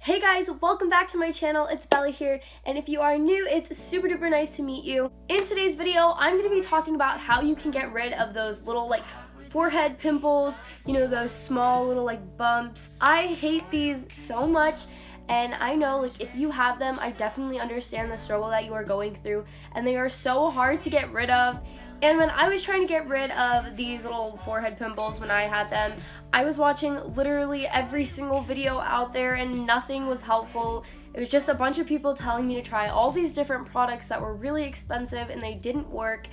Hey guys, welcome back to my channel. It's Bella here, and if you are new, it's super duper nice to meet you. In today's video, I'm going to be talking about how you can get rid of those little forehead pimples, you know, those small little bumps. I hate these so much, and I know if you have them, I definitely understand the struggle that you are going through, and they are so hard to get rid of. And when I was trying to get rid of these little forehead pimples when I had them, I was watching literally every single video out there and nothing was helpful. It was just a bunch of people telling me to try all these different products that were really expensive and they didn't work.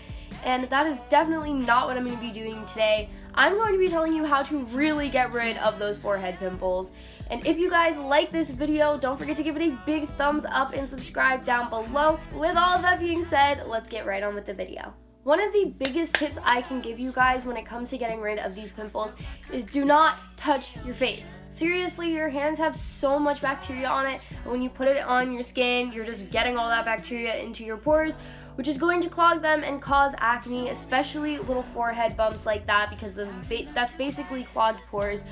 And that is definitely not what I'm going to be doing today. I'm going to be telling you how to really get rid of those forehead pimples. And if you guys like this video, don't forget to give it a big thumbs up and subscribe down below. With all of that being said, let's get right on with the video. One of the biggest tips I can give you guys when it comes to getting rid of these pimples is do not touch your face. Seriously, your hands have so much bacteria on it, and when you put it on your skin, you're just getting all that bacteria into your pores, which is going to clog them and cause acne, especially little forehead bumps like that, because that's basically clogged pores.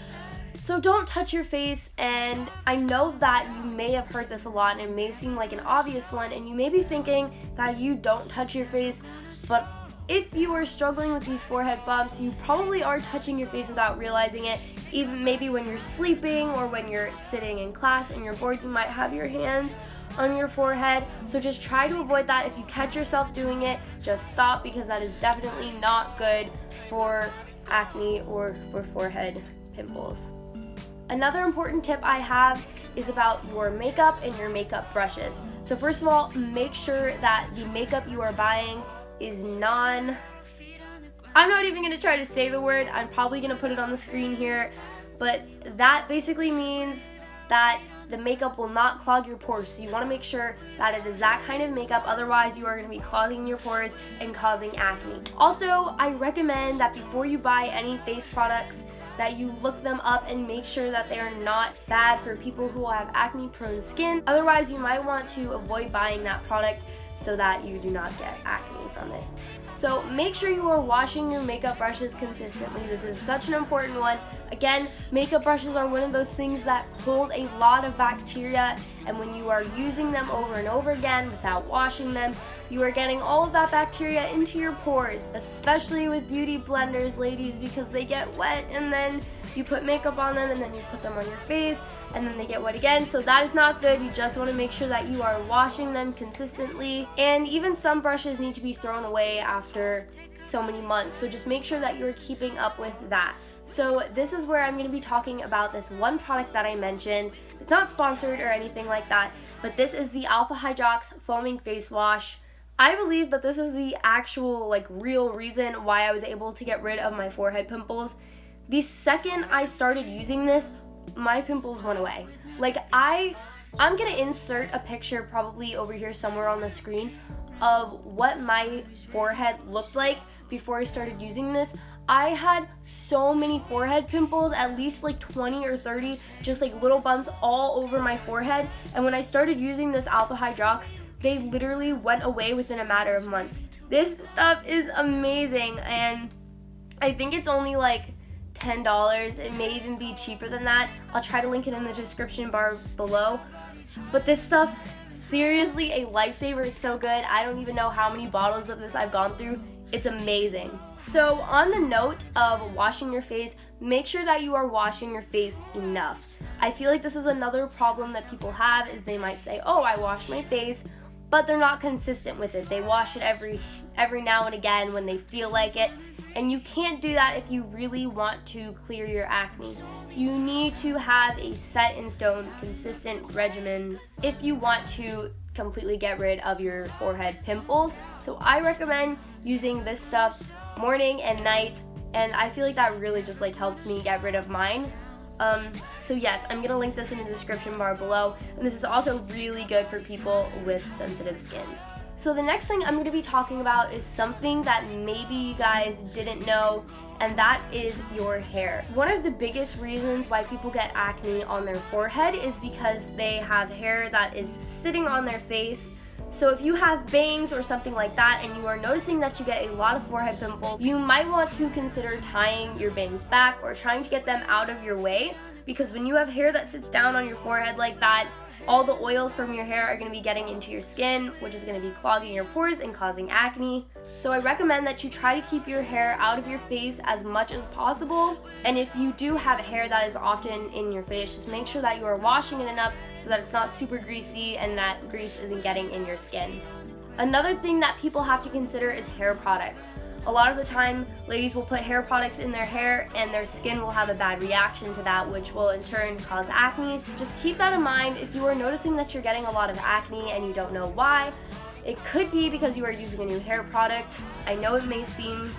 So don't touch your face, and I know that you may have heard this a lot and it may seem like an obvious one, and you may be thinking that you don't touch your face, but if you are struggling with these forehead bumps, you probably are touching your face without realizing it. Even maybe when you're sleeping or when you're sitting in class and you're bored, you might have your hand on your forehead. So just try to avoid that. If you catch yourself doing it, just stop, because that is definitely not good for acne or for forehead pimples. Another important tip I have is about your makeup and your makeup brushes. So first of all, make sure that the makeup you are buying is I'm not even gonna try to say the word, I'm probably gonna put it on the screen here, but that basically means that the makeup will not clog your pores. So you wanna make sure that it is that kind of makeup, otherwise you are gonna be clogging your pores and causing acne. Also, I recommend that before you buy any face products, that you look them up and make sure that they are not bad for people who have acne prone skin. Otherwise, you might want to avoid buying that product so that you do not get acne from it. So make sure you are washing your makeup brushes consistently. This is such an important one. Again, makeup brushes are one of those things that hold a lot of bacteria, and when you are using them over and over again without washing them, you are getting all of that bacteria into your pores, especially with beauty blenders, ladies, because they get wet and then you put makeup on them and then you put them on your face and then they get wet again. So that is not good. You just want to make sure that you are washing them consistently. And even some brushes need to be thrown away after so many months. So just make sure that you're keeping up with that. So this is where I'm going to be talking about this one product that I mentioned. It's not sponsored or anything like that, but this is the Alpha Hydrox Foaming Face Wash. I believe that this is the actual real reason why I was able to get rid of my forehead pimples. The second I started using this, my pimples went away. I'm gonna insert a picture probably over here somewhere on the screen of what my forehead looked like before I started using this. I had so many forehead pimples, at least 20 or 30, just little bumps all over my forehead. And when I started using this Alpha Hydrox, they literally went away within a matter of months. This stuff is amazing, and I think it's only $10. It may even be cheaper than that. I'll try to link it in the description bar below. But this stuff, seriously a lifesaver. It's so good. I don't even know how many bottles of this I've gone through. It's amazing. So on the note of washing your face, make sure that you are washing your face enough. I feel like this is another problem that people have, is they might say, oh, I wash my face, but they're not consistent with it. They wash it every now and again when they feel like it. And you can't do that if you really want to clear your acne. You need to have a set in stone, consistent regimen if you want to completely get rid of your forehead pimples. So I recommend using this stuff morning and night, and I feel like that really just helped me get rid of mine. So yes, I'm gonna link this in the description bar below, and this is also really good for people with sensitive skin. So the next thing I'm going to be talking about is something that maybe you guys didn't know, and that is your hair. One of the biggest reasons why people get acne on their forehead is because they have hair that is sitting on their face. So if you have bangs or something like that and you are noticing that you get a lot of forehead pimples, you might want to consider tying your bangs back or trying to get them out of your way. because when you have hair that sits down on your forehead like that, all the oils from your hair are going to be getting into your skin, which is going to be clogging your pores and causing acne. So I recommend that you try to keep your hair out of your face as much as possible. And if you do have hair that is often in your face, just make sure that you are washing it enough so that it's not super greasy and that grease isn't getting in your skin. Another thing that people have to consider is hair products. A lot of the time, ladies will put hair products in their hair and their skin will have a bad reaction to that, which will in turn cause acne. Just keep that in mind. If you are noticing that you're getting a lot of acne and you don't know why, it could be because you are using a new hair product. I know it may seem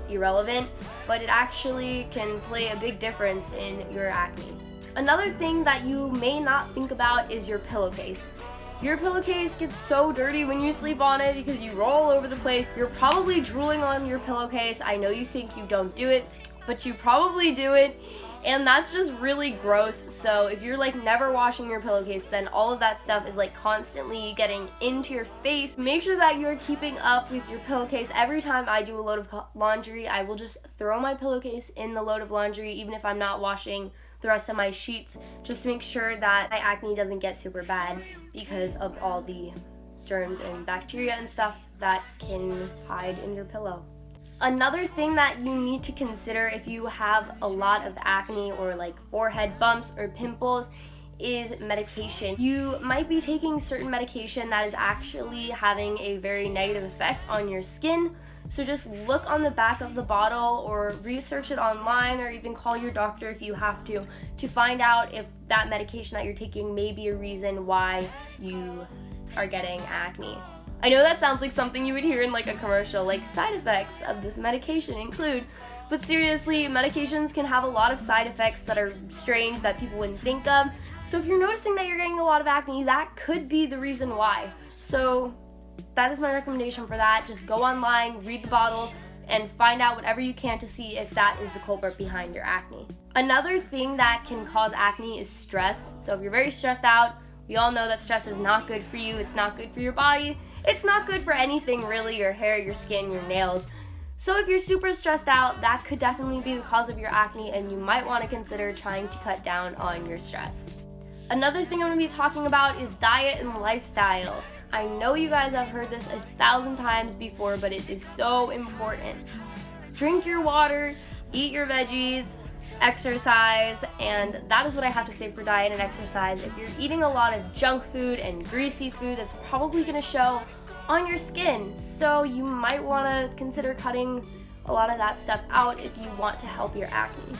irrelevant, but it actually can play a big difference in your acne. Another thing that you may not think about is your pillowcase. Your pillowcase gets so dirty when you sleep on it because you roll over the place. You're probably drooling on your pillowcase. I know you think you don't do it, but you probably do it, and that's just really gross. So if you're like never washing your pillowcase, then all of that stuff is like constantly getting into your face. Make sure that you're keeping up with your pillowcase. Every time I do a load of laundry, I will just throw my pillowcase in the load of laundry, even if I'm not washing the rest of my sheets, just to make sure that my acne doesn't get super bad because of all the germs and bacteria and stuff that can hide in your pillow. Another thing that you need to consider if you have a lot of acne or like forehead bumps or pimples is medication. You might be taking certain medication that is actually having a very negative effect on your skin. So just look on the back of the bottle or research it online, or even call your doctor if you have to find out if that medication that you're taking may be a reason why you are getting acne. I know that sounds like something you would hear in like a commercial, like side effects of this medication include, but seriously, medications can have a lot of side effects that are strange that people wouldn't think of. So if you're noticing that you're getting a lot of acne, that could be the reason why. So that is my recommendation for that. Just go online, read the bottle, and find out whatever you can to see if that is the culprit behind your acne. Another thing that can cause acne is stress. So if you're very stressed out, we all know that stress is not good for you. It's not good for your body. It's not good for anything really, your hair, your skin, your nails. So if you're super stressed out, that could definitely be the cause of your acne, and you might want to consider trying to cut down on your stress. Another thing I'm going to be talking about is diet and lifestyle. I know you guys have heard this 1,000 times before, but it is so important. Drink your water, eat your veggies, exercise, and that is what I have to say for diet and exercise. If you're eating a lot of junk food and greasy food, that's probably going to show on your skin. So you might want to consider cutting a lot of that stuff out if you want to help your acne.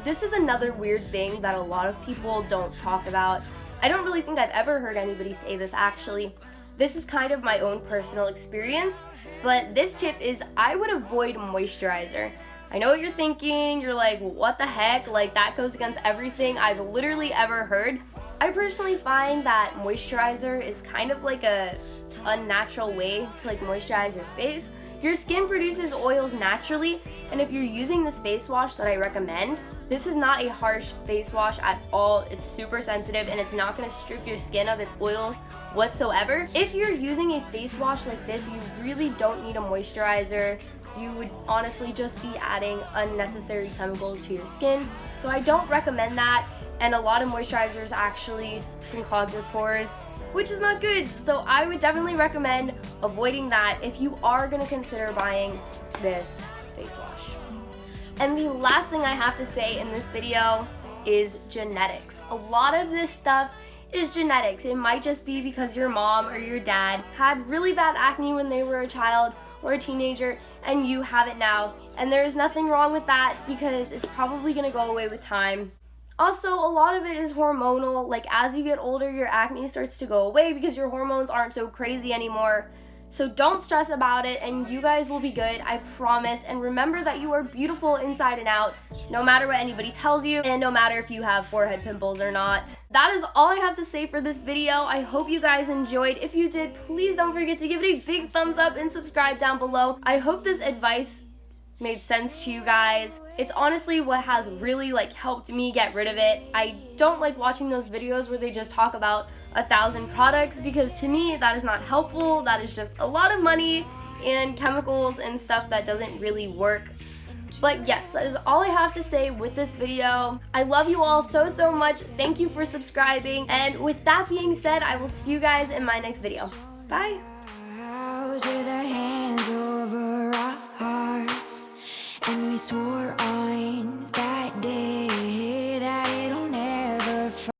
This is another weird thing that a lot of people don't talk about. I don't really think I've ever heard anybody say this actually. This is kind of my own personal experience, but this tip is I would avoid moisturizer. I know what you're thinking, you're like, what the heck? Like, that goes against everything I've literally ever heard. I personally find that moisturizer is kind of like a unnatural way to like moisturize your face. Your skin produces oils naturally, and if you're using this face wash that I recommend, this is not a harsh face wash at all. It's super sensitive and it's not going to strip your skin of its oils whatsoever. If you're using a face wash like this, you really don't need a moisturizer. You would honestly just be adding unnecessary chemicals to your skin. So I don't recommend that, and a lot of moisturizers actually can clog your pores, which is not good. So I would definitely recommend avoiding that if you are going to consider buying this face wash. And the last thing I have to say in this video is genetics. A lot of this stuff is genetics. It might just be because your mom or your dad had really bad acne when they were a child or a teenager and you have it now, and there's nothing wrong with that because it's probably going to go away with time. Also, a lot of it is hormonal. Like, as you get older, your acne starts to go away because your hormones aren't so crazy anymore. So don't stress about it, and you guys will be good, I promise. And remember that you are beautiful inside and out, no matter what anybody tells you, and no matter if you have forehead pimples or not. That is all I have to say for this video. I hope you guys enjoyed. If you did, please don't forget to give it a big thumbs up and subscribe down below. I hope this advice made sense to you guys. It's honestly what has really like helped me get rid of it. I don't like watching those videos where they just talk about 1,000 products, because to me that is not helpful. That is just a lot of money and chemicals and stuff that doesn't really work. But yes, that is all I have to say with this video. I love you all so, so much. Thank you for subscribing. And with that being said, I will see you guys in my next video. Bye.